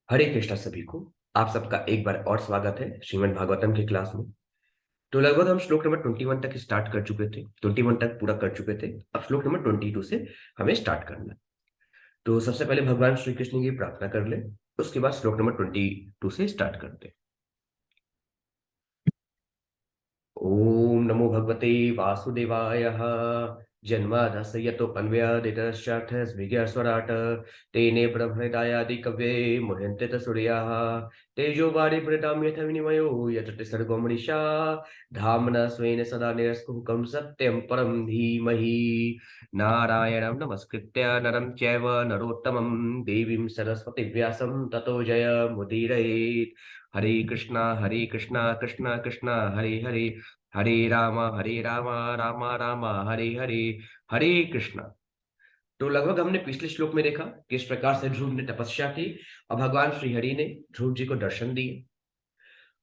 हरे कृष्णा सभी को। आप सबका एक बार और स्वागत है श्रीमद् भागवतम की क्लास में। तो लगभग हम श्लोक नंबर 21 तक स्टार्ट कर चुके थे, 21 तक पूरा कर चुके थे। अब श्लोक नंबर 22 से हमें स्टार्ट करना है। तो सबसे पहले भगवान श्री कृष्ण की प्रार्थना कर ले, उसके बाद श्लोक नंबर 22 से स्टार्ट करते हैं। ओम नमो भगवते वासुदेवाय। जन्मादस्य यतोऽन्वयादितश्चार्थस्विज्ञस्वराट् तेने ब्रह्महृदायादिकव्ये मुह्यन्ते सूर्याः तेजोवारिभृतां यथा विनिमयो यतते सर्गो मनीषा धाम्ना स्वेन सदा निरस्तकुहकं सत्यं परं धीमहि। नारायणं नमस्कृत्य नरं चैव नरोत्तमं देवीं सरस्वती व्यासं ततो जयमुदीरयेत्। हरे कृष्णा कृष्णा कृष्णा हरे हरे, हरे राम राम राम हरे हरे, हरे कृष्णा। तो लगभग हमने पिछले श्लोक में देखा किस प्रकार से ध्रुव ने तपस्या की और भगवान श्री हरि ने ध्रुव जी को दर्शन दिए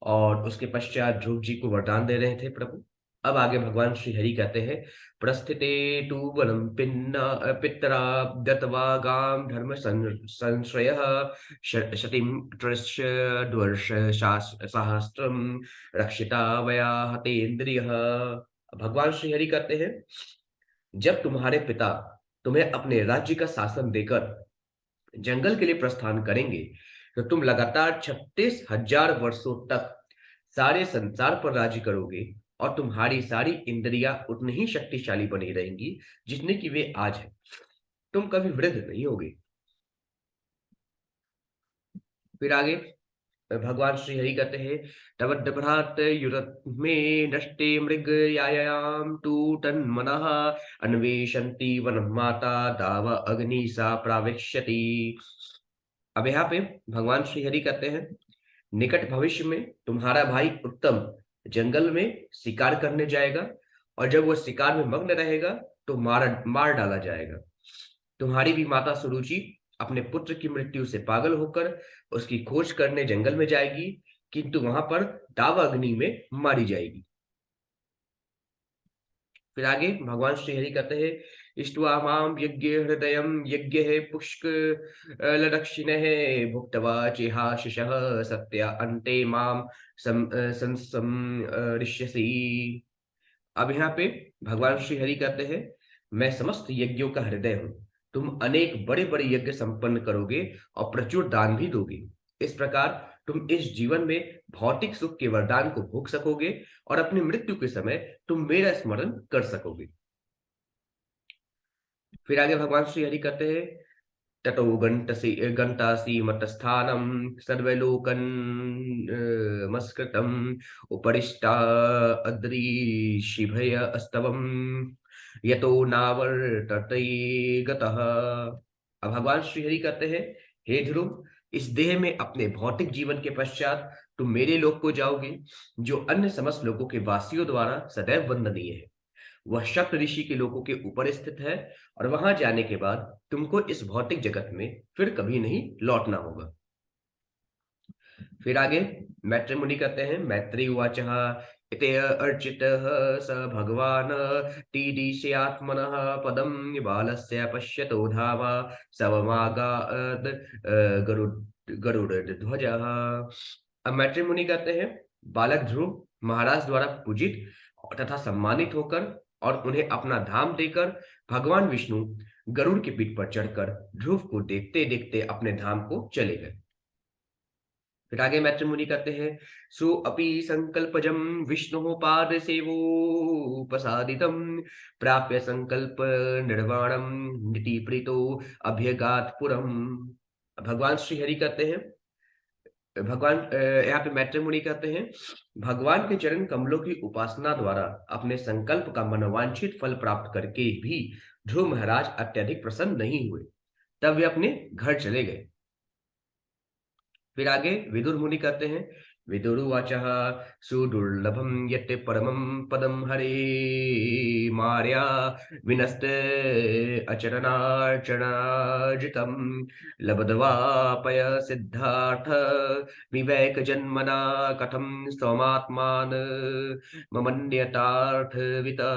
और उसके पश्चात ध्रुव जी को वरदान दे रहे थे प्रभु। अब आगे भगवान श्री हरि कहते हैं, प्रस्थिते तु वनं पिन्ना पितरा गत्वा गां धर्म संश्रयः शतीं त्रिशद्वर्ष सहस्त्रं रक्षिता वया हतेन्द्रियः। भगवान श्री हरि कहते हैं, जब तुम्हारे पिता तुम्हें अपने राज्य का शासन देकर जंगल के लिए प्रस्थान करेंगे तो तुम लगातार 36,000 वर्षों तक सारे संसार पर राज्य करोगे और तुम्हारी सारी इंद्रियां उतनी ही शक्तिशाली बनी रहेंगी जितनी कि वे आज है। तुम कभी वृद्ध नहीं होगे। फिर आगे भगवान श्री हरि कहते हैं, तवद्भ्रात युरत में नष्टे मृग यायाम तू तन्मनः अन्वेषन्ति वनं माता दाव अग्नि सा प्रावेक्ष्यति। अब यहाँ पे भगवान श्री हरि कहते हैं, निकट भविष्य में तुम्हारा भाई उत्तम जंगल में शिकार करने जाएगा और जब वह शिकार में मग्न रहेगा तो मार मार डाला जाएगा। तुम्हारी भी माता सुरुचि अपने पुत्र की मृत्यु से पागल होकर उसकी खोज करने जंगल में जाएगी, किंतु वहां पर दावा अग्नि में मारी जाएगी। फिर आगे भगवान श्री हरि कहते हैं, इष्ट्वा माम यज्ञ हृदय यज्ञ है पुष्क लदक्षिण है भुक्तवा चेहाशिषः सत्या अन्ते माम संसम ऋष्यसि। अब यहाँ पे भगवान श्री हरि कहते हैं, मैं समस्त यज्ञों का हृदय हूँ। तुम अनेक बड़े बड़े यज्ञ संपन्न करोगे और प्रचुर दान भी दोगे। इस प्रकार तुम इस जीवन में भौतिक सुख के वरदान को भोग सकोगे और अपनी मृत्यु के समय तुम मेरा स्मरण कर सकोगे। फिर आगे भगवान श्री हरि कहते हैं, ततो गंतासि मतस्थानं सर्वलोकन मस्कृतम उपरिष्टा अदृशिभय अस्तवम यतो नावर्तते गतः। अब भगवान श्री हरि कहते हैं, हे ध्रुव, इस देह में अपने भौतिक जीवन के पश्चात तुम मेरे लोक को जाओगे जो अन्य समस्त लोगों के वासियों द्वारा सदैव वंदनीय है। वह शक्त ऋषि के लोगों के ऊपर स्थित है और वहां जाने के बाद तुमको इस भौतिक जगत में फिर कभी नहीं लौटना होगा। फिर आगे मैत्री मुनि कहते हैं, मैत्री उवाच इते अर्चितः स भगवान तीदिशयात्मनः पदम बालस्य पश्यतो धावा सवमागाद गरुड़ ध्वजः। अब मैत्री मुनि कहते हैं, बालक ध्रुव महाराज द्वारा पूजित तथा सम्मानित होकर और उन्हें अपना धाम देकर भगवान विष्णु गरुड़ की पीठ पर चढ़कर ध्रुव को देखते देखते अपने धाम को चले गए। फिर आगे मैत्री मुनि कहते हैं, सो अपि संकल्पजम विष्णु पाद सेवोपसादितम प्राप्य संकल्प निर्वाणम निति प्रीतो अभ्यगात पुरम। भगवान श्री हरि कहते हैं, यहाँ पे मैत्री मुनि कहते हैं, भगवान के चरण कमलों की उपासना द्वारा अपने संकल्प का मनोवांछित फल प्राप्त करके भी ध्रुव महाराज अत्यधिक प्रसन्न नहीं हुए। तब वे अपने घर चले गए। फिर आगे विदुर मुनि कहते हैं, विदुरुवाचः सुदुर्लभम यत् परमं पदम हरे मार्या विनस्त अचरणार्चनार्जितं लब्ध्वापय सिद्धार्थ विवेक जन्मना कथम स्वमात्मान ममन्यतार्थविता।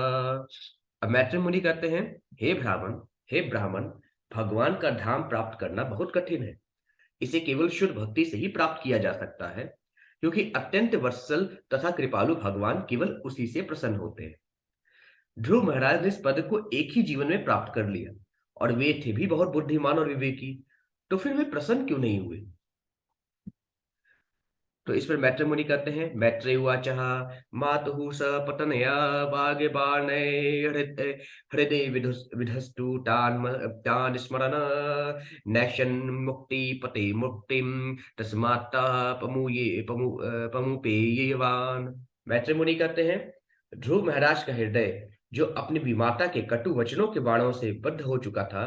अब मैत्री मुनि कहते हैं, हे ब्राह्मण, भगवान का धाम प्राप्त करना बहुत कठिन है। इसे केवल शुद्ध भक्ति से ही प्राप्त किया जा सकता है, क्योंकि अत्यंत वत्सल तथा कृपालु भगवान केवल उसी से प्रसन्न होते हैं। ध्रुव महाराज ने इस पद को एक ही जीवन में प्राप्त कर लिया, और वे थे भी बहुत बुद्धिमान और विवेकी, तो फिर वे प्रसन्न क्यों नहीं हुए? तो इस पर मैत्री मुनि कहते हैं, मैत्रेय उवाच मातुः स पतनया भाग्यवाने हृदय विधस्तु तान् स्मरन् नैषन् मुक्ति पते मुक्तिं तस्मात्ता पमुपेयवान्। मैत्री मुनि कहते हैं, ध्रुव महाराज का हृदय, जो अपनी विमाता के कटु वचनों के बाणों से बद्ध हो चुका था,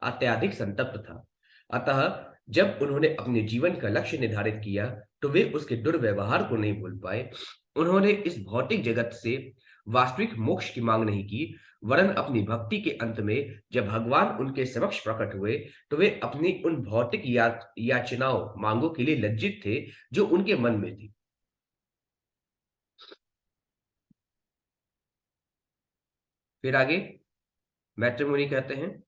अत्यधिक संतप्त था। अतः जब उन्होंने अपने जीवन का लक्ष्य निर्धारित किया, तो वे उसके दुर्व्यवहार को नहीं भूल पाए। उन्होंने इस भौतिक जगत से वास्तविक मोक्ष की मांग नहीं की, वरन अपनी भक्ति के अंत में जब भगवान उनके समक्ष प्रकट हुए, तो वे अपनी उन भौतिक याचनाओं मांगों के लिए लज्जित थे जो उनके मन में थी। फिर आगे मैत्री मुनि कहते हैं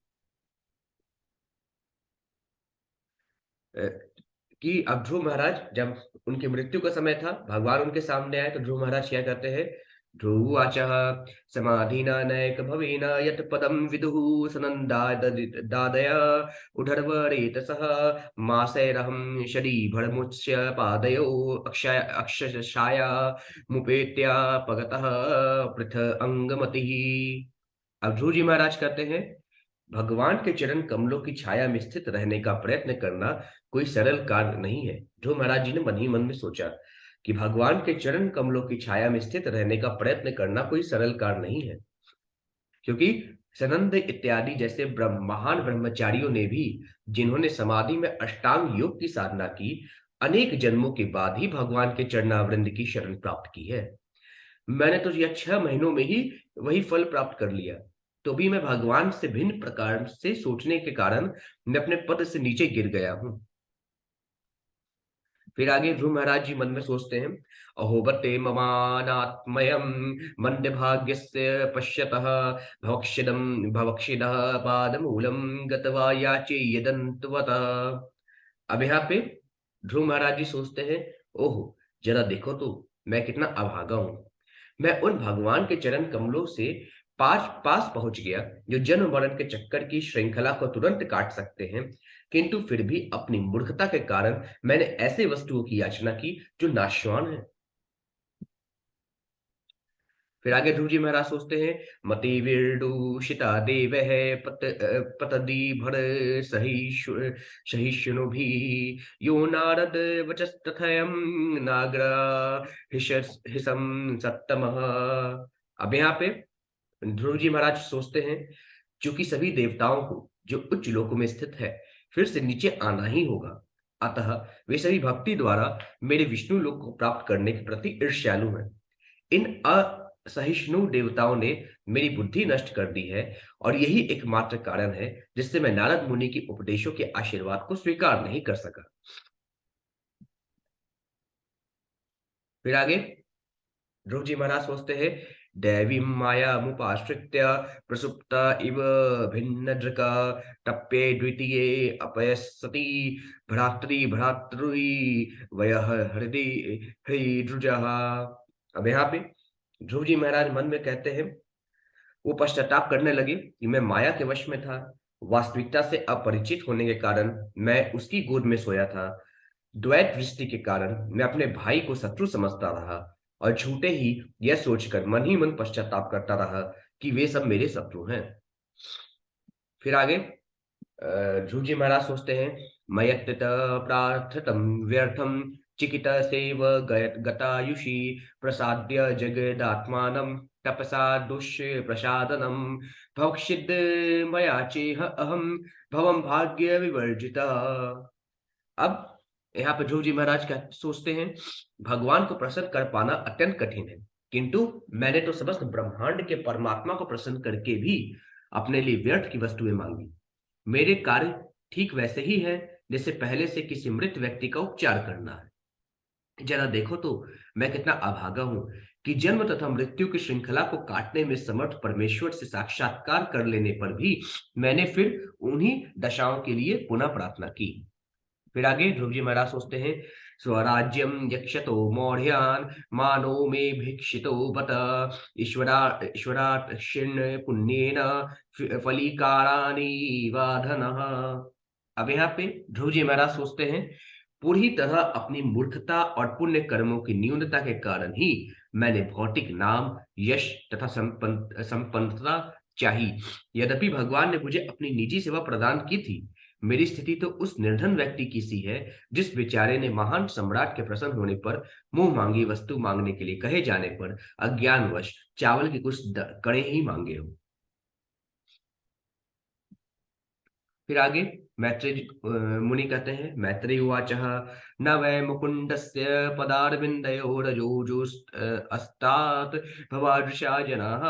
कि अब ध्रुव महाराज, जब उनकी मृत्यु का समय था, भगवान उनके सामने आए, तो ध्रुव महाराज क्या कहते हैं, ध्रुवाच समाधिना नैक भवेन यत् पदम विदुः सनन्दादय उडर्वरेतसः मासैरहं शरीभरमुच्य पादयो अक्षशाया मुपेत्या पगतः पृथ अंगमतिः। अब ध्रुव जी महाराज कहते हैं, भगवान के चरण कमलों की छाया में स्थित रहने का प्रयत्न करना कोई सरल कार्य नहीं है। ध्रुव महाराज जी ने मन ही मन में सोचा कि भगवान के चरण कमलों की छाया में स्थित रहने का प्रयत्न करना कोई सरल कार्य नहीं है, क्योंकि सनंद इत्यादि जैसे महान ब्रह्मचारियों ने भी, जिन्होंने समाधि में अष्टांग योग की साधना की, अनेक जन्मों के बाद ही भगवान के चरणावृंद की शरण प्राप्त की है। मैंने तो यह 6 महीनों में ही वही फल प्राप्त कर लिया, तो भी मैं भगवान से भिन्न प्रकार से सोचने के कारण मैं अपने पद से नीचे गिर गया हूँ। फिर आगे ध्रुव महाराज जी मन में सोचते हैं, अहोबते ममानात्मयम मंद भाग्यस्य पश्यतः भवक्षिदः पादमूलम गत्वा याचे यदंतवतः। अब यहाँ पे ध्रुव महाराज जी सोचते हैं, ओहो, जरा देखो तो मैं कितना अभागा हूं। मैं उन भगवान के चरण कमलों से पास पहुंच गया, जो जन्म मरण के चक्कर की श्रृंखला को तुरंत काट सकते हैं, किंतु फिर भी अपनी मूर्खता के कारण मैंने ऐसे वस्तुओं की याचना की जो नाशवान है। फिर आगे ध्रुव जी महाराज सोचते हैं, मति विदूषिता देव है पतदी भर सहिष्णु भी यो नारद वचस्तथयम नागरा हिसम सत्तमः। अब यहाँ पे ध्रुव जी महाराज सोचते हैं, चूंकि सभी देवताओं को, जो उच्च लोकों में स्थित है, फिर से नीचे आना ही होगा, अतः वे सभी भक्ति द्वारा मेरे विष्णु लोक को प्राप्त करने के प्रति ईर्ष्यालु हैं। इन असहिष्णु देवताओं ने मेरी बुद्धि नष्ट कर दी है, और यही एकमात्र कारण है जिससे मैं नारद मुनि के उपदेशों के आशीर्वाद को स्वीकार नहीं कर सका। फिर आगे ध्रुव जी महाराज सोचते हैं, दैवी माया मुपाश्रित्य प्रसुप्ता इव भिन्नदृका तप्ये द्वितीये अपयस्सति भ्रातृ वयः हृदय हृदृजः। अब यहाँ पे ध्रुव जी महाराज मन में कहते हैं, वो पश्चाताप करने लगे कि मैं माया के वश में था, वास्तविकता से अपरिचित होने के कारण मैं उसकी गोद में सोया था। द्वैत दृष्टि के कारण मैं अपने भाई को शत्रु समझता रहा, और झूठे ही यह सोचकर मन ही मन पश्चाताप करता रहा कि वे सब मेरे शत्रु हैं। फिर आगे ध्रुव जी महाराज सोचते हैं, मयत्त प्रार्थतम व्यर्थम चिकित सेव गतायुषी प्रसाद्य जगदात्मानं तपसा दुष्प्रसादनम भवक्षिद मया चेह अहम भवम भाग्य विवर्जिता। अब यहाँ पे ध्रुव जी महाराज क्या सोचते हैं, भगवान को प्रसन्न कर पाना अत्यंत कठिन है, किंतु मैंने तो समस्त ब्रह्मांड के परमात्मा को प्रसन्न करके भी अपने लिए व्यर्थ की वस्तुएं मांगी। मेरे कार्य ठीक वैसे ही है जैसे पहले से किसी मृत व्यक्ति का उपचार करना है। जरा देखो तो मैं कितना अभागा हूं कि जन्म तथा मृत्यु की श्रृंखला को काटने में समर्थ परमेश्वर से साक्षात्कार कर लेने पर भी मैंने फिर उन्हीं दशाओं के लिए पुनः प्रार्थना की। फिर आगे ध्रुव जी महाराज सोचते हैं, स्वराज्यम यक्षतो मौढ़्यान मानो मे भिक्षितो बत ईश्वरा ईश्वराक्षिण्य पुण्येन फलीकारानि वाधनः। अब यहाँ पे ध्रुव जी महाराज सोचते हैं, पूरी तरह अपनी मूर्खता और पुण्य कर्मों की न्यूनता के कारण ही मैंने भौतिक नाम, यश तथा संपन्नता चाहिए। यद्यपि भगवान ने मुझे अपनी निजी सेवा प्रदान की थी, मेरी स्थिति तो उस निर्धन व्यक्ति की सी है जिस बेचारे ने महान सम्राट के प्रसन्न होने पर मुंह मांगी वस्तु मांगने के लिए कहे जाने पर अज्ञानवश चावल के कुछ कणे ही मांगे हो। फिर आगे मैत्रेय मुनि कहते हैं, मैत्रेय उवाचः न वै मुकुन्दस्य पदारविन्दयोरजोजुस्तात् भवादृशा जनाः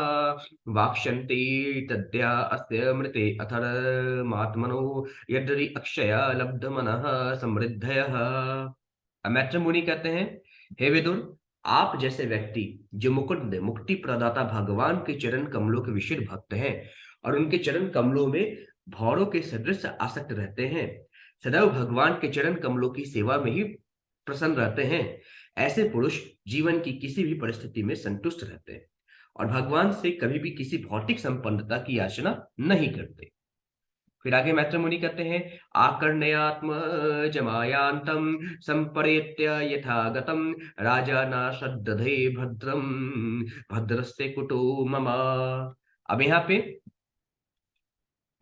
वाक्ष्यन्ति तद्या अस्य मृते अथर्मात्मनो यद्यदि अक्षया लब्धमनः समृद्धयः। मैत्रेय मुनि कहते हैं, हे विदुर, आप जैसे व्यक्ति जो मुकुंद मुक्ति प्रदाता भगवान के चरण कमलों के विशुद्ध भक्त हैं और उनके चरण कमलों में भौरों के सदृश आसक्त रहते हैं, सदैव भगवान के चरण कमलों की सेवा में ही प्रसन्न रहते हैं, ऐसे पुरुष जीवन की किसी भी परिस्थिति में संतुष्ट रहते हैं और भगवान से कभी भी किसी भौतिक संपन्नता की याचना नहीं करते। फिर आगे मैत्रेय मुनि कहते हैं, आकर्णयात्म जमायांतम संपरेत्य यथा गतम राजा न सद्दधे भद्रम भद्रस्ते कुटो मम। अब यहाँ पे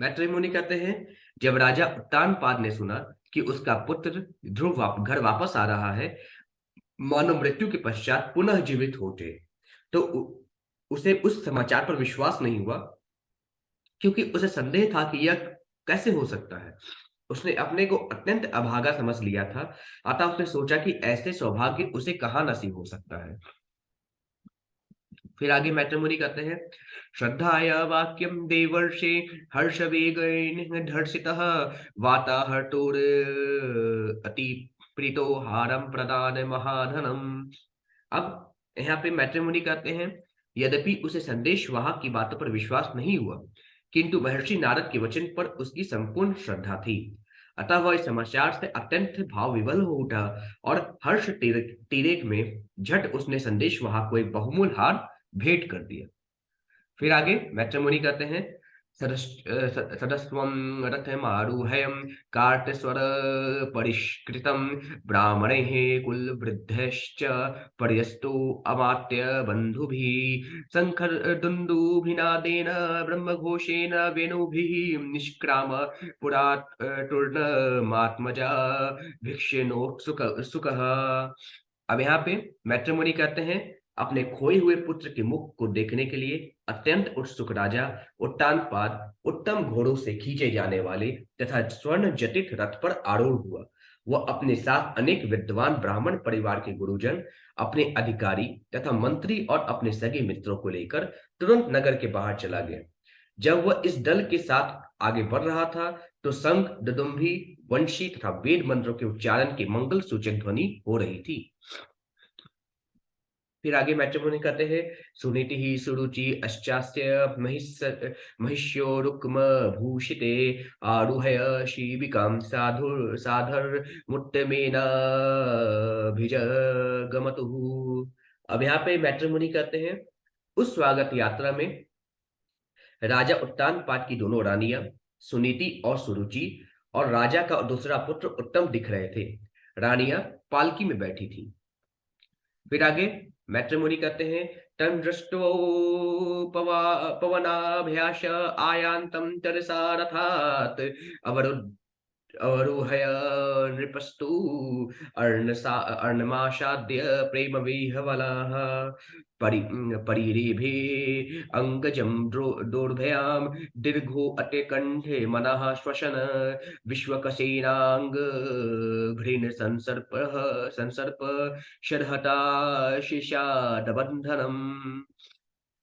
मैत्रेय मुनि कहते हैं, जब राजा उत्तानपाद ने सुना कि उसका पुत्र ध्रुव घर वापस आ रहा है, मानो मृत्यु के पश्चात पुनः जीवित हो उठे, तो उसे उस समाचार पर विश्वास नहीं हुआ, क्योंकि उसे संदेह था कि यह कैसे हो सकता है। उसने अपने को अत्यंत अभागा समझ लिया था, अतः उसने सोचा कि ऐसे सौभाग्य उसे कहाँ नसीब हो सकता है। फिर आगे मैत्रेय मुनि कहते हैं, श्रद्धाया वाक्यम देवर्षे हर्ष वेगेन धर्षितः वाताहर्तोर अति प्रीतो हारम प्रदान महाधनम। अब यहाँ पे मैत्रेय मुनि कहते हैं, यद्यपि उसे संदेश वाहक की बातों पर विश्वास नहीं हुआ, किंतु महर्षि नारद के वचन पर उसकी संपूर्ण श्रद्धा थी, अतः वह इस समाचार से अत्यंत भाव विवल हो उठा और हर्ष तिरेक में झट उसने संदेश वाहक को एक बहुमूल्य हार भेंट कर दिया। फिर आगे मैत्रेय मुनि कहते हैं, सदस्वं रथमारुह्यं कार्तस्वर परिष्कृतं ब्राह्मणैः कुलवृद्धश्च पर्यस्तो अमात्य बन्धुभिः शङ्खदुन्दुभिनादेन ब्रह्मघोषेण वेणुभिः निष्क्राम पुरात् टूर्णमात्मजा भिक्षेणोत्सुकः। अब यहाँ पे मैत्रेय मुनि कहते हैं, अपने खोए हुए पुत्र के मुख को देखने के लिए अत्यंत उत्सुक राजा उत्तानपाद उत्तम घोड़ों से खींचे जाने वाले तथा स्वर्ण जटित रथ पर आरूढ़ हुआ। वह अपने साथ अनेक विद्वान ब्राह्मण परिवार के गुरुजन, अपने अधिकारी तथा मंत्री और अपने सगे मित्रों को लेकर तुरंत नगर के बाहर चला गया। जब वह इस दल के साथ आगे बढ़ रहा था, तो शंख, दुदुम्भी, वंशी तथा वेद मंत्रों के उच्चारण की मंगल सूचक ध्वनि हो रही थी। फिर आगे मैत्रेय मुनि कहते हैं, सुनीति ही सुरुचि अश्चास्य महिष्यो रुक्म भूषिते आरुह्य शिबिकां साधर मुत्तमेना भिजगमतुः। अब यहाँ पे मैत्रेय मुनि कहते हैं, उस स्वागत यात्रा में राजा उत्तानपाद की दोनों रानियां सुनीति और सुरुचि और राजा का दूसरा पुत्र उत्तम दिख रहे थे। रानियां पालकी में बैठी थी। फिर आगे मैत्रेय मुनि कहते हैं, तम दृष्टो पवनाभ्यास आयांतम तरसा रथात अवरुद्ध अवरोहय नृपस्तु अर्णमाशाद्य प्रेम विह्वलः परिरेभे अंगजं दोर्भयां दीर्घो अत्यकण्ठे मनः श्वसन विश्वकसेनांग घृण संसर्प शर्हता शिशादबंधनम।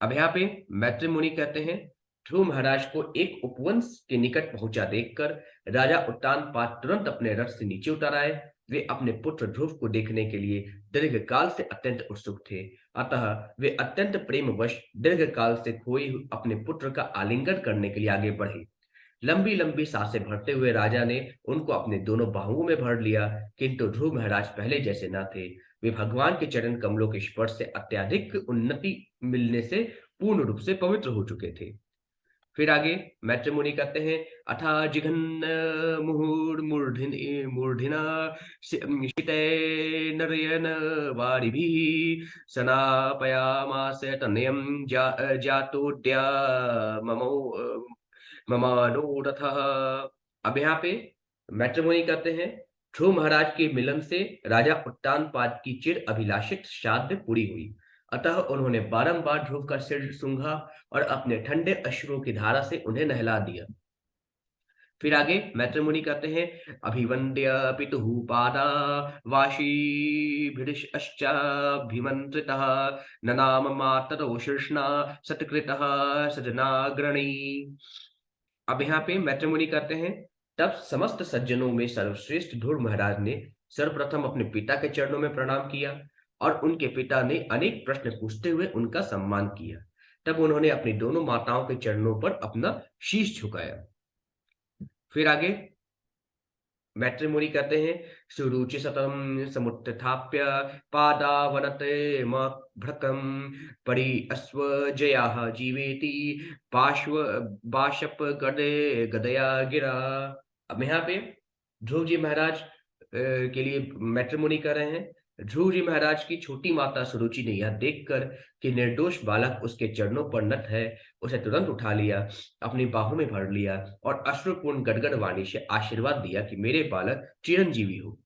अब यहाँ पे मैत्रेय मुनि कहते हैं, ध्रुव महाराज को एक उपवंश के निकट पहुंचा देखकर राजा उत्तानपाद तुरंत अपने रथ से नीचे उतर आए। वे अपने पुत्र ध्रुव को देखने के लिए दीर्घकाल से अत्यंत उत्सुक थे, अतः वे अत्यंत प्रेमवश दीर्घकाल से खोए अपने पुत्र का आलिंगन करने के लिए आगे बढ़े। लंबी लंबी सांसें भरते हुए राजा ने उनको अपने दोनों बाहुओं में भर लिया, किंतु ध्रुव महाराज पहले जैसे न थे। वे भगवान के चरण कमलों के स्पर्श से अत्यधिक उन्नति मिलने से पूर्ण रूप से पवित्र हो चुके थे। फिर आगे मैत्री मुनि कहते हैं, अथा जिघन्न मूर्धिना शिते नरयन वारिभिः सनापयामास तनयं जातोद्या ममो ममानोरथः। अब यहाँ पे मैत्री मुनि कहते हैं, ध्रुव महाराज के मिलन से राजा उत्तानपाद की चिर अभिलाषित श्राद्ध पूरी हुई। अतः उन्होंने बारंबार ध्रुव का सिर सूंघा और अपने ठंडे अश्रुओं की धारा से उन्हें नहला दिया। फिर आगे मैत्री मुनि कहते हैं, अभिवंद्य पितुः पादा वाशीभिश्चाभिमंत्रितः ननाम मातरो शीर्ष्णा सत्कृतः सजनाग्रणी। अब यहाँ पे मैत्री मुनि कहते हैं, तब समस्त सज्जनों में सर्वश्रेष्ठ ध्रुव महाराज ने सर्वप्रथम अपने पिता के चरणों में प्रणाम किया और उनके पिता ने अनेक प्रश्न पूछते हुए उनका सम्मान किया। तब उन्होंने अपनी दोनों माताओं के चरणों पर अपना शीश झुकाया। फिर आगे मैत्री मुनि कहते हैं, सुरुचि सतम समुत्थाप्य पादावनते भ्रकम परि अश्वजया जीवेति पार्श्व बाशप गदे गदया गिरा। अब यहाँ पे ध्रुव जी महाराज के लिए मैत्री मुनि कर रहे हैं, ध्रुव जी महाराज की छोटी माता सुरुचि ने यह देखकर कि निर्दोष बालक उसके चरणों पर नत है, उसे तुरंत उठा लिया, अपनी बाहों में भर लिया और अश्रुपूर्ण गदगद वाणी से आशीर्वाद दिया कि मेरे बालक चिरंजीवी हो।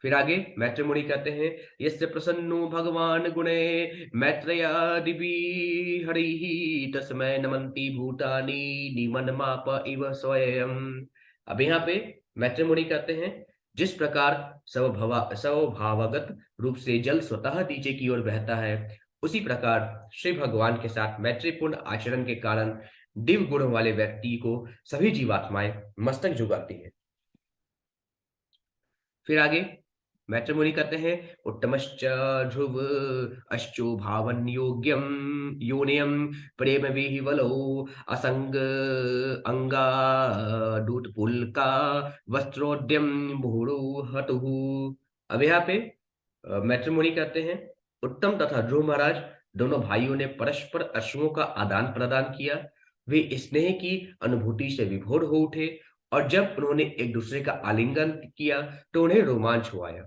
फिर आगे मैत्री मुनि कहते हैं, यस्य प्रसन्नो भगवान गुणे मैत्रेयादिभिः हरिः तस्मै नमन्ति भूतानि निमन्माप इव स्वयं। अब यहाँ पे मैत्री मुनि कहते हैं, जिस प्रकार स्वभावगत रूप से जल स्वतः नीचे की ओर बहता है, उसी प्रकार श्री भगवान के साथ मैत्रीपूर्ण आचरण के कारण दिव्य गुणों वाले व्यक्ति को सभी जीवात्माएं मस्तक झुकाती हैं। फिर आगे मैत्री मुनि कहते हैं, उत्तमश्च ध्रुव अश्चो भावन योग्यम योनियम प्रेम विहिवलो असंग अंगा दूत पुलका वस्त्रोद्यम मुहुरु हतुः। अब यहाँ पे मैत्री मुनि कहते हैं, उत्तम तथा ध्रुव महाराज दोनों भाइयों ने परस्पर अश्रुओं का आदान प्रदान किया। वे स्नेह की अनुभूति से विभोर हो उठे और जब उन्होंने एक दूसरे का आलिंगन किया तो उन्हें रोमांच हुआ आया।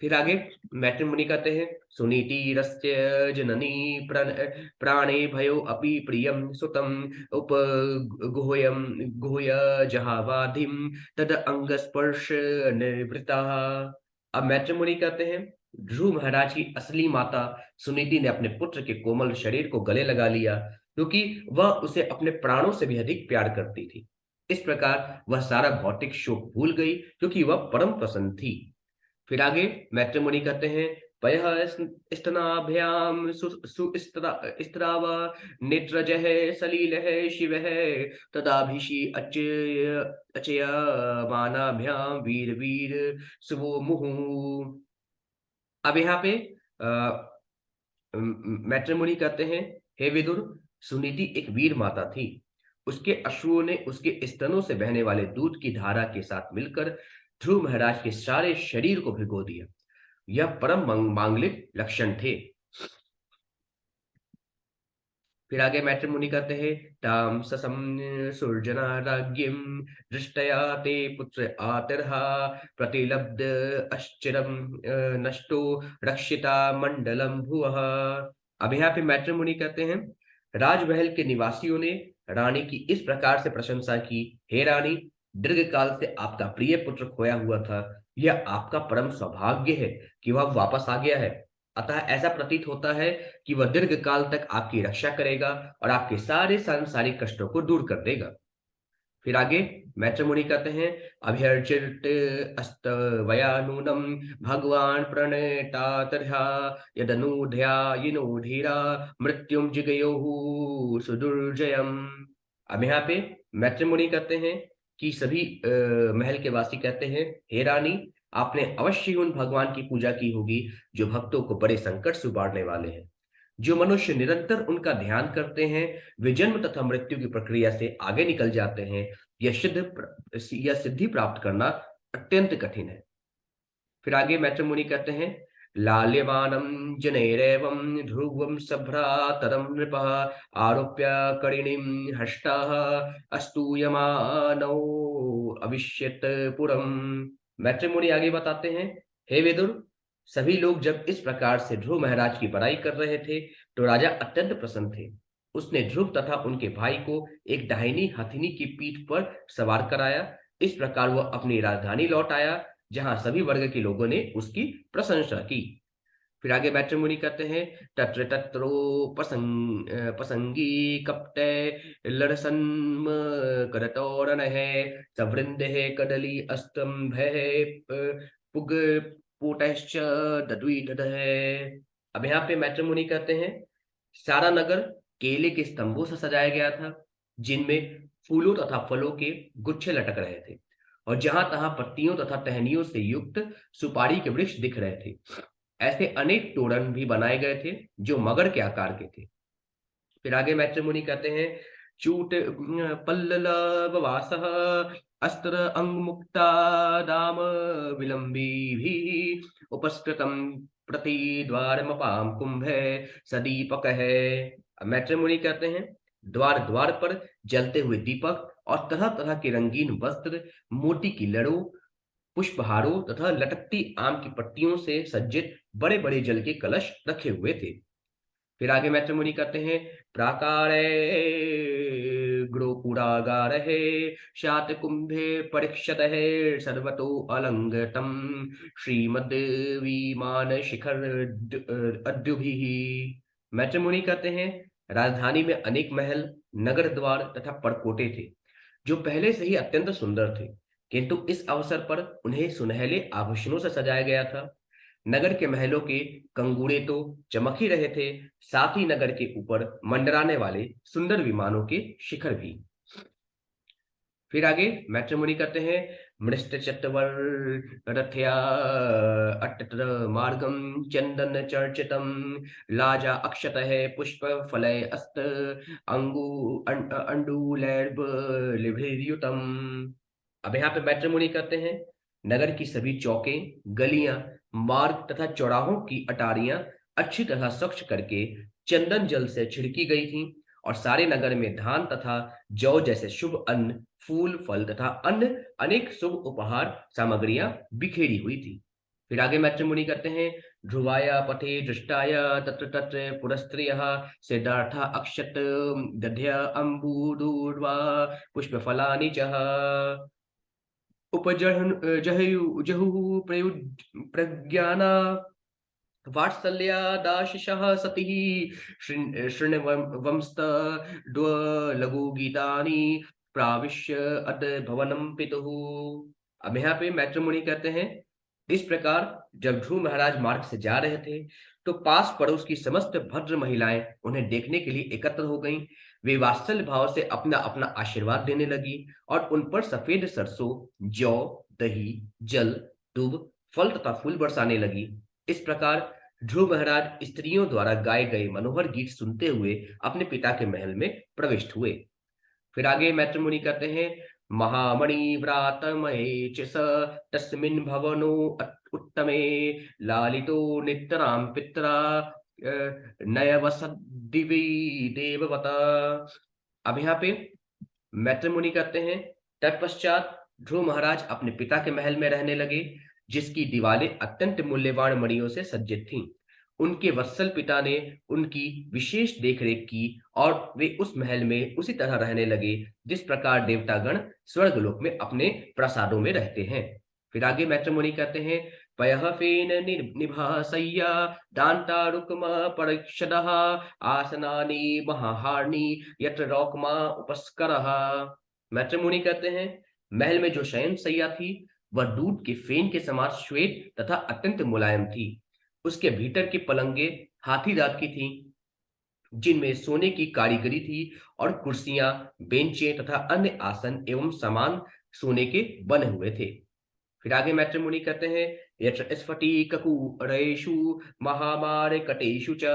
फिर आगे मैत्री मुनि कहते हैं, सुनीति रस्य जननी प्राणे भयो अपि प्रियम सुतम उप गुह्यम गुह्य जहावाधिम तद अंग स्पर्श निवृता। अब मैत्री मुनि कहते हैं, ध्रुव महाराज की असली माता सुनीति ने अपने पुत्र के कोमल शरीर को गले लगा लिया, क्योंकि वह उसे अपने प्राणों से भी अधिक प्यार करती थी। इस प्रकार वह सारा भौतिक शोक भूल गई, क्योंकि वह परम प्रसन्न थी। फिर आगे मैत्री मुनि कहते हैं, पयः स्तनाभ्याम सुस्त्राव नेत्रजः सलीलः शिवः तदाभिषि अचयमानाभ्याम वीर वीर सुवो मुहुः। अब यहाँ पे मैत्री मुनि कहते हैं, हे विदुर, सुनीति एक वीर माता थी। उसके अश्रुओं ने उसके स्तनों से बहने वाले दूध की धारा के साथ मिलकर ध्रुव महाराज के सारे शरीर को भिगो दिया। यह परम मांगलिक लक्षण थे। फिर आगे मैत्री मुनि कहते हैं, ताम ससम सुरजना राज्ञिम दृष्टया ते पुत्र आतिर्हा प्रतिलब्ध अश्चिरम नष्टो रक्षिता मंडलम भुवः। अब यहाँ पे मैत्री मुनि कहते हैं, राजमहल के निवासियों ने रानी की इस प्रकार से प्रशंसा की, हे रानी, दीर्घ काल से आपका प्रिय पुत्र खोया हुआ था। यह आपका परम सौभाग्य है कि वह वापस आ गया है। अतः ऐसा प्रतीत होता है कि वह दीर्घ काल तक आपकी रक्षा करेगा और आपके सारे सांसारिक कष्टों को दूर कर देगा। फिर आगे मैत्री मुनि कहते हैं, अभ्यर्चित अस्तवयानूनम भगवान प्रणेतातर्हा यदनुध्यायिनो धीरा मृत्युम जिगयोहु सुदुर्जयम। अब यहाँ पे मैत्री मुनि कहते हैं कि सभी महल के वासी कहते हैं, हे रानी, आपने अवश्य उन भगवान की पूजा की होगी जो भक्तों को बड़े संकट से उबारने वाले हैं। जो मनुष्य निरंतर उनका ध्यान करते हैं, वे जन्म तथा मृत्यु की प्रक्रिया से आगे निकल जाते हैं। यह सिद्धि प्राप्त करना अत्यंत कठिन है। फिर आगे मैत्र मुनि कहते हैं, लाल्यमानं जनैरेवं ध्रुवं सभ्रातरं नृपः आरोप्य करिणीं हष्टः अस्तूयमानौ अविश्यत पुरम। मैत्र मुनि आगे बताते हैं, हे विदुर, सभी लोग जब इस प्रकार से ध्रुव महाराज की बड़ाई कर रहे थे तो राजा अत्यंत प्रसन्न थे। उसने ध्रुव तथा उनके भाई को एक दाहिनी हथिनी की पीठ पर सवार कराया। इस प्रकार वह अपनी राजधानी लौट आया, जहां सभी वर्ग के लोगों ने उसकी प्रशंसा की। फिर आगे मैत्र मुनि कहते हैं, तत्र तत्रो पसंगी कपटे लड़सन्म करतोरण है सवृंद है कदली अस्तंभ है पुग पुटश्च दद्विदध है। अब यहाँ पे मैत्र मुनि कहते हैं, सारा नगर केले के स्तंभों से सजाया गया था, जिनमें फूलों तथा फलों के गुच्छे लटक रहे थे, और जहां तहां पत्तियों तथा टहनियों से युक्त सुपारी के वृक्ष दिख रहे थे। ऐसे अनेक तोरण भी बनाए गए थे जो मगर के आकार के थे। फिर आगे मैत्र मुनि कहते हैं, चूट पल्लववासः अस्त्र अंगमुक्ता दाम विलंबी भी उपस्कृतम प्रति द्वारमपाम कुंभे सदीपक है। मैत्र मुनि कहते हैं, द्वार द्वार पर जलते हुए दीपक और तरह तरह के रंगीन वस्त्र, मोती की लड़ों, पुष्पहारों तथा लटकती आम की पट्टियों से सज्जित बड़े बड़े जल के कलश रखे हुए थे। फिर आगे मैत्र मुनि कहते हैं, प्राकारे ग्रोपुरागार है शात कुंभे परीक्षत है सर्वतो अलंगतम श्रीमद विमान शिखर अद्युभि। मैत्र मुनि कहते हैं, राजधानी में अनेक महल, नगर द्वार तथा परकोटे थे, जो पहले से ही अत्यंत सुंदर थे, किंतु इस अवसर पर उन्हें सुनहले आभूषणों से सजाया गया था। नगर के महलों के कंगूड़े तो चमक ही रहे थे, साथ ही नगर के ऊपर मंडराने वाले सुंदर विमानों के शिखर भी। फिर आगे मैत्र मुनि कहते हैं, मृष्ट चतवर रथया अट्ट मार्गम चंदन चर्चितम लाजा अक्षत है पुष्प फलय अस्त अंगु अंडूलैर्ब लिभिर्युतम। अब यहाँ पे मैत्र मुनि कहते हैं, नगर की सभी चौकें, गलियां, मार्ग तथा चौराहों की अटारियां अच्छी तरह स्वच्छ करके चंदन जल से छिड़की गई थीं, और सारे नगर में धान तथा जौ जैसे शुभ अन्न, फूल, फल तथा अन्य अनेक शुभ उपहार सामग्रियां बिखेरी हुई थी। फिर आगे मैत्र मुनि कहते हैं, ध्रुवाया पथे दृष्टाय तत्र तत्र पुरस्त्रियः सिद्धार्था अक्षत दध्य अम्बूदूर्वा पुष्पफलानि च जहुः प्रज्ञाना वात्सल्यादाशिषः सतिः शृण्वंस्तद्वलघुगीतानि प्राविश्य अद भवनं पितुः। अब यहाँ पे मैत्र मुनि कहते हैं, इस प्रकार जब ध्रुव महाराज मार्ग से जा रहे थे तो पास पड़ोस की समस्त भद्र महिलाएं उन्हें देखने के लिए एकत्र हो गईं। वे वात्सल्य भाव से अपना अपना आशीर्वाद देने लगी और उन पर सफेद सरसों, जौ, दही, जल, दूब, फल तथा फूल बरसाने लगी। इस प्रकार ध्रुव महाराज स्त्रियों द्वारा गाए गए मनोहर गीत सुनते हुए अपने पिता के महल में प्रविष्ट हुए। फिर आगे मैत्र मुनि कहते हैं, महामणि व्रात महे च स तस्मिन् भवनो उत्तमे लालितो नितरां पित्रा नयवसद्दिवि देववता। अब यहाँ पे मैत्र मुनि कहते हैं, तत्पश्चात ध्रुव महाराज अपने पिता के महल में रहने लगे, जिसकी दीवारें अत्यंत मूल्यवान मणियों से सज्जित थीं। उनके वत्सल पिता ने उनकी विशेष देखरेख की और वे उस महल में उसी तरह रहने लगे जिस प्रकार देवतागण स्वर्गलोक में अपने प्रासादों में रहते हैं। फिर आगे मैत्र मुनि कहते हैं, पयः फेन निभासय्या दान्ता रुक्मा परीक्षदः आसनानि महाहार्नि यत्र रौक्मा उपस्करः। मैत्र मुनि कहते हैं, महल में जो शयन सैया थी वह दूध के फेन के समान श्वेत तथा अत्यंत मुलायम थी। उसके भीतर की पलंगे हाथी दांत की थीं, जिनमें सोने की कारीगरी थी, और कुर्सियां, बेंचें तथा अन्य आसन एवं सामान सोने के बने हुए थे। फिर आगे मैत्री मुनि कहते हैं, यत्र स्फटिककुहरेषु महामारकटेषु च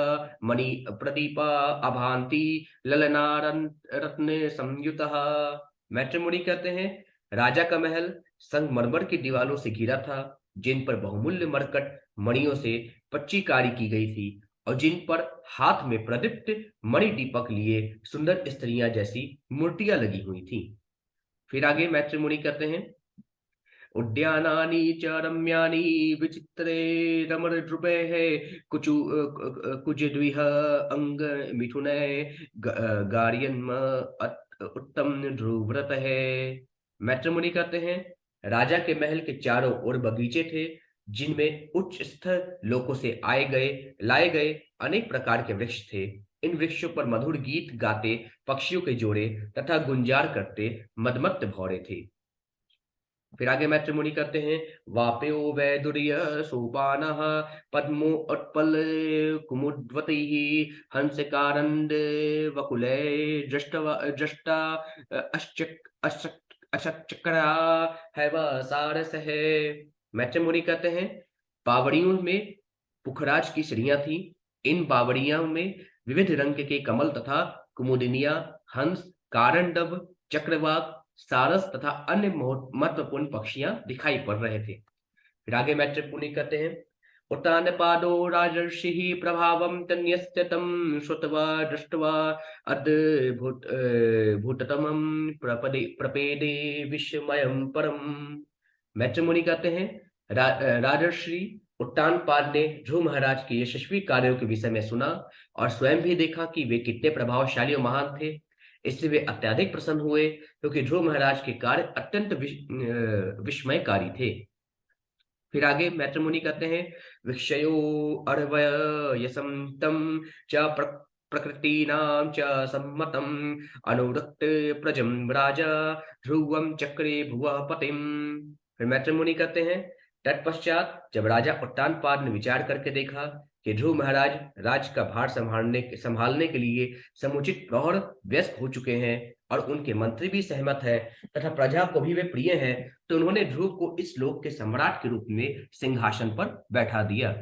मणि प्रदीपा अभान्ति ललनारन रत्न संयुतः। मैत्री मुनि कहते हैं, राजा का महल संगमरमर की दीवारों से घिरा था, जिन पर बहुमूल्य मरकट मणियों से पच्चीकारी की गई थी और जिन पर हाथ में प्रदीप्त मणि दीपक लिए सुंदर स्त्रियां जैसी मूर्तियां लगी हुई थी। फिर आगे मैत्री मुनि कहते हैं, उद्यानानि च रम्यानि विचित्रे रमणद्रुपैः कुजद्विह अंग मिथुनैः गार्यन्म उत्तम ध्रुवव्रतः। मैत्रिमुनि कहते हैं, राजा के महल के चारों ओर बगीचे थे, जिनमें उच्च स्तर लोकों से लाए गए अनेक प्रकार के वृक्ष थे। इन वृक्षों पर मधुर गीत गाते पक्षियों के जोड़े तथा गुंजार करते मदमत्त भौरे थे। फिर आगे मैत्री मुनि कहते हैं, वापयो वैदुर्य सोपानः पद्मो उत्पल कुमुद्वती हंस कारंड वकुले दृष्टा अशक्चक्रा है वह सारस है। मैत्री मुनि कहते हैं, बावड़ियों में पुखराज की श्रेणियां थी। इन बावड़ियों में विविध रंग के कमल तथा कुमुदिनिया, हंस, कारंडव, चक्रवाक, सारस तथा अन्य महत्वपूर्ण पक्षियां दिखाई पड़ रहे थे। फिर आगे मैत्री मुनि कहते हैं, उत्तानपादो राजर्षि प्रभावं तन्यस्य तं श्रुत्वा दृष्ट्वा अद्भुत भूततमं प्रपेदे विस्मयं परम। मैत्री मुनि कहते हैं, राजर्षि उत्तानपाद ने ध्रुव महाराज के यशस्वी कार्यों के विषय में सुना और स्वयं भी देखा कि वे कितने प्रभावशाली और महान थे। इससे वे अत्यधिक प्रसन्न हुए, क्योंकि ध्रुव महाराज के कार्य अत्यंत विस्मयकारी थे। फिर आगे मैत्री मुनि कहते हैं, विक्षयो अर्वय यशम तम च प्रकृतीनां च सम्मतम अनुरक्त प्रजम राजा ध्रुवम चक्रे भुवः पतिम। फिर मैत्री मुनि कहते हैं, तत्पश्चात जब राजा उत्तानपाद ने विचार करके देखा कि ध्रुव महाराज राज्य का भार संभालने के लिए समुचित प्रौढ़ व्यस्त हो चुके हैं और उनके मंत्री भी सहमत है तथा प्रजा को भी वे प्रिय हैं, तो उन्होंने ध्रुव को इस लोक के सम्राट के रूप में सिंहासन पर बैठा दिया।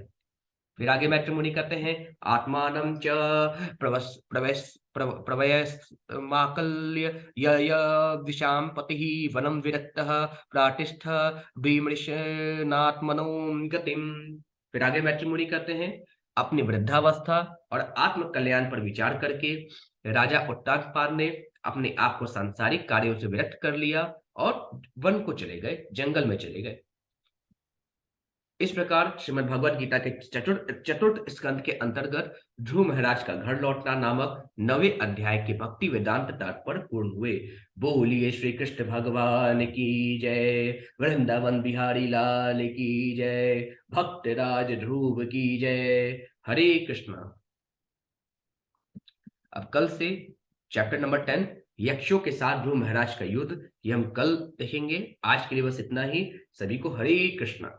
फिर आगे मैत्री मुनि कहते हैं, आत्मानं च प्रवयस्माकल्य विशाम पतिः वनं विरक्तः प्रातिष्ठ विमृशनात्मनो गतिम। फिर आगे मैत्री मुनि कहते हैं, अपनी वृद्धावस्था और आत्म कल्याण पर विचार करके राजा उत्तानपाद ने अपने आप को सांसारिक कार्यों से विरक्त कर लिया और वन को चले गए, जंगल में चले गए। इस प्रकार श्रीमद् भगवद गीता के चतुर्थ स्कंद के अंतर्गत ध्रुव महाराज का घर लौटना नामक 9वें अध्याय के भक्ति वेदांत तात्पर्य पूर्ण हुए। बोलिए श्री कृष्ण भगवान की जय, वृंदावन बिहारी लाल की जय, भक्त राज ध्रुव की जय। हरे कृष्णा। अब कल से चैप्टर नंबर 10 यक्षों के साथ ध्रुव महाराज का युद्ध, ये हम कल देखेंगे। आज के लिए बस इतना ही। सभी को हरे कृष्णा।